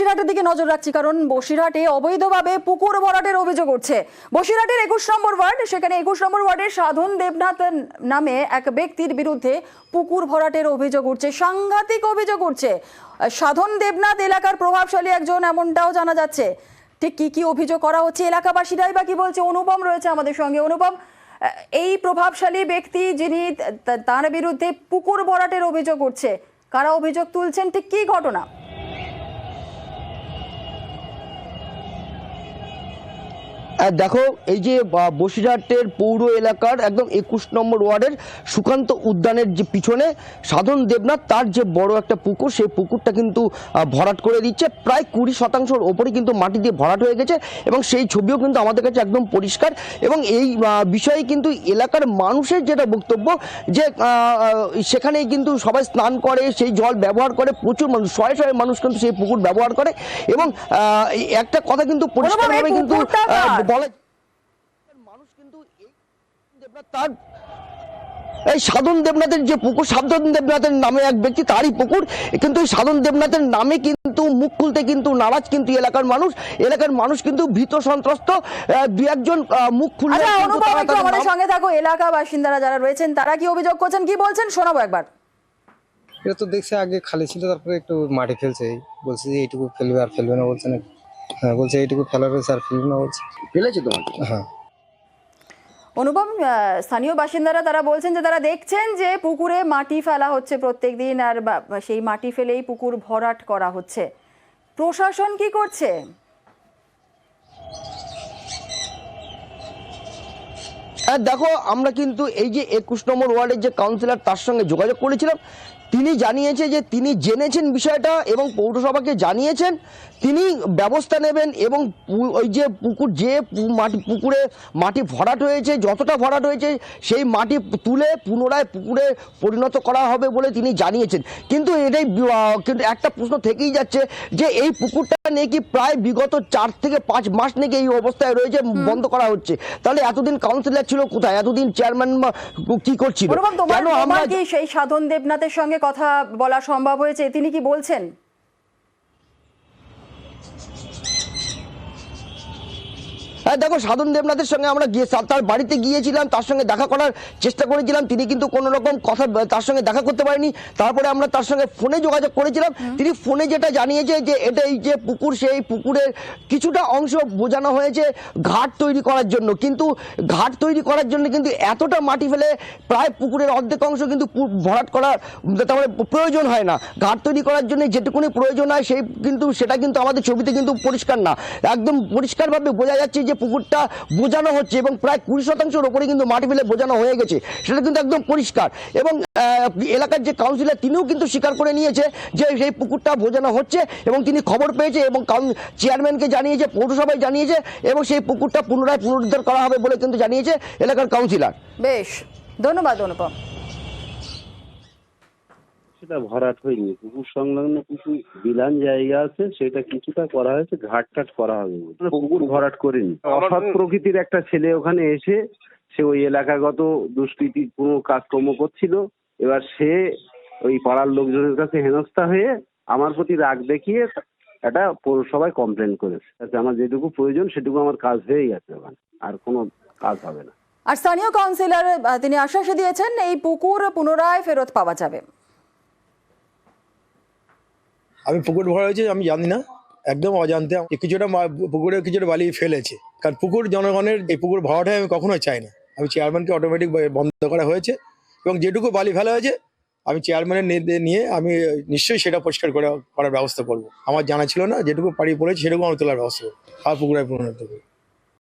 বসিরহাটের দিকে নজর রাখছি, কারণ বসিরহাটে অবৈধভাবে পুকুর ভরাটের অভিযোগ উঠছে। বসিরহাটের 21 নম্বর ওয়ার্ড, সেখানে 21 নম্বর ওয়ার্ডের সাধন দেবনাথ নামে এক ব্যক্তির বিরুদ্ধে পুকুর ভরাটের অভিযোগ উঠছে, সাংঘাতিক অভিযোগ উঠছে। সাধন দেবনাথ এলাকার প্রভাবশালী একজন, এমনটাও জানা যাচ্ছে। ঠিক কি কি অভিযোগ করা হচ্ছে, এলাকাবাসীরাই বা কি বলছে? অনুপম রয়েছে আমাদের সঙ্গে। অনুপম, এই প্রভাবশালী ব্যক্তি যিনি, তার বিরুদ্ধে পুকুর ভরাটের অভিযোগ উঠছে, কারা অভিযোগ তুলছেন, ঠিক কি ঘটনা? দেখো, এই যে বসিরহাটের পৌর এলাকার একদম 21 নম্বর ওয়ার্ডের সুকান্ত উদ্যানের যে পিছনে সাধন দেবনাথ, তার যে বড় একটা পুকুর, সেই পুকুরটা কিন্তু ভরাট করে দিচ্ছে। প্রায় 20% ওপরে কিন্তু মাটি দিয়ে ভরাট হয়ে গেছে এবং সেই ছবিও কিন্তু আমাদের কাছে একদম পরিষ্কার। এবং এই বিষয়ে কিন্তু এলাকার মানুষের যেটা বক্তব্য, যে সেখানেই কিন্তু সবাই স্নান করে, সেই জল ব্যবহার করে, প্রচুর মানুষ, শয়ে শয়ে মানুষ কিন্তু সেই পুকুর ব্যবহার করে। এবং একটা কথা কিন্তু পরিষ্কারভাবে কিন্তু বলা, মানুষ কিন্তু এই সাধন দেবনাথের যে পুকুর, সাধন দেবনাথের নামে এক ব্যক্তি, তারই পুকুর, কিন্তু সাধন দেবনাথের নামে কিন্তু মুখ খুলতে কিন্তু নারাজ কিন্তু এলাকার মানুষ কিন্তু ভীত সন্ত্রস্ত। দু একজন মুখ খুললে আমাদের সঙ্গে থাকো, এলাকা বাসিন্দারা যারা রয়েছেন তারা কি অভিযোগ করছেন, কি বলছেন শোনাবো একবার। এটা তো দেখছে আগে খালি ছিল, তারপরে একটু মাটি ফেলছে, বলছে যে এইটুকু ফেলবে আর ফেলবে না, বলছে না। হ্যাঁ, বলছে এইটুকু ফেলা রয়েছে আর ফেলবে না, বলছে ফেলেছে তোমাকে। হ্যাঁ। অনুপম, স্থানীয় বাসিন্দারা তারা বলছেন যে তারা দেখছেন যে পুকুরে মাটি ফেলা হচ্ছে প্রত্যেকদিন, আর সেই মাটি ফেলেই পুকুর ভরাট করা হচ্ছে। প্রশাসন কি করছে? দেখো, আমরা কিন্তু এই যে 21 নম্বর ওয়ার্ডের যে কাউন্সিলর, তার সঙ্গে যোগাযোগ করেছিলাম। তিনি জানিয়েছে যে তিনি জেনেছেন বিষয়টা এবং পৌরসভাকে জানিয়েছেন, তিনি ব্যবস্থা নেবেন। এবং ওই যে পুকুর, যে পুকুরে মাটি ভরাট হয়েছে, যতটা ভরাট হয়েছে, সেই মাটি তুলে পুনরায় পুকুরে পরিণত করা হবে বলে তিনি জানিয়েছেন। কিন্তু এটাই কিন্তু একটা প্রশ্ন থেকেই যাচ্ছে যে এই পুকুরটা নাকি প্রায় বিগত 4 থেকে 5 মাস নাকি এই অবস্থায় রয়েছে, বন্ধ করা হচ্ছে। তাহলে এতদিন কাউন্সিলর ছিল কোথায়, এতদিন চেয়ারম্যান কি করছিল? কেন আমরা কি সেই সাধন দেবনাথের সঙ্গে কথা বলা সম্ভব হয়েছে? তিনি কি বলছেন? দেখো, সাধন দেবনাথের সঙ্গে আমরা গিয়ে তার বাড়িতে গিয়েছিলাম, তার সঙ্গে দেখা করার চেষ্টা করেছিলাম। তিনি কিন্তু কোনো রকম কথা তার সঙ্গে দেখা করতে পারেনি। তারপরে আমরা তার সঙ্গে ফোনে যোগাযোগ করেছিলাম। তিনি ফোনে যেটা জানিয়েছে যে এটা এই যে পুকুর, সেই পুকুরের কিছুটা অংশ বোঝানো হয়েছে ঘাট তৈরি করার জন্য। কিন্তু ঘাট তৈরি করার জন্য কিন্তু এতটা মাটি ফেলে প্রায় পুকুরের অর্ধেক অংশ কিন্তু ভরাট করার তারপরে প্রয়োজন হয় না। ঘাট তৈরি করার জন্য যেটুকুনি প্রয়োজন হয় সেটা কিন্তু আমাদের ছবিতে কিন্তু পরিষ্কার না। একদম পরিষ্কারভাবে বোঝা যাচ্ছে যে পুকুরটা বোঝানো হচ্ছে এবং প্রায় 20%-এর উপরে কিন্তু মাটি ফেলে বোঝানো হয়ে গেছে, সেটা কিন্তু একদম পরিষ্কার। এবং এলাকার যে কাউন্সিলর, তিনিও কিন্তু স্বীকার করে নিয়েছে যে সেই পুকুরটা বোঝানো হচ্ছে এবং তিনি খবর পেয়েছে এবং চেয়ারম্যানকে জানিয়েছে, পৌরসভায় জানিয়েছে এবং সেই পুকুরটা পুনরায় পুনরুদ্ধার করা হবে বলে কিন্তু জানিয়েছে এলাকার কাউন্সিলর। বেশ, ধন্যবাদ অনুপম। সেটা ভরাট হয়নি, পুকুর সংলগ্ন কিছু বিলান জায়গা আছে, সেটা কিছুটা করা হয়েছে, ঘাট করা হবে, পুকুর ভরাট করেনি। অসৎ প্রকৃতির একটা ছেলে ওখানে এসে সে ওই এলাকাগত দুষ্কৃতি কোনো কাজকর্ম করছিল। এবার সে ওই পাড়ার লোকজনের কাছে হেনস্থা হয়ে আমার প্রতি রাগ দেখিয়ে এটা পৌরসভায় কমপ্লেন করেছে। আমার যেটুকু প্রয়োজন সেটুকু আমার কাজ হয়ে গেছে, ওখানে আর কোনো কাজ হবে না। আর স্থানীয় কাউন্সিলর তিনি আশ্বাস দিয়েছেন এই পুকুর পুনরায় ফেরত পাওয়া যাবে। আমি পুকুর ভরা হয়েছে আমি জানি না, একদম অজান্তে কিছুটা পুকুরে কিছুটা বালি ফেলেছে। কারণ পুকুর জনগণের, এই পুকুর ভরাটাই আমি কখনোই চাই না। আমি চেয়ারম্যানকে অটোমেটিক বন্ধ করা হয়েছে এবং যেটুকু বালি ফেলা হয়েছে আমি চেয়ারম্যানের নিয়ে আমি নিশ্চয়ই সেটা পরিষ্কার করার ব্যবস্থা করবো। আমার জানা ছিল না, যেটুকু পাড়ি পড়েছে সেটুকু আমি তোলার ব্যবস্থা করবো, আর পুকুরে পরিণত করবো।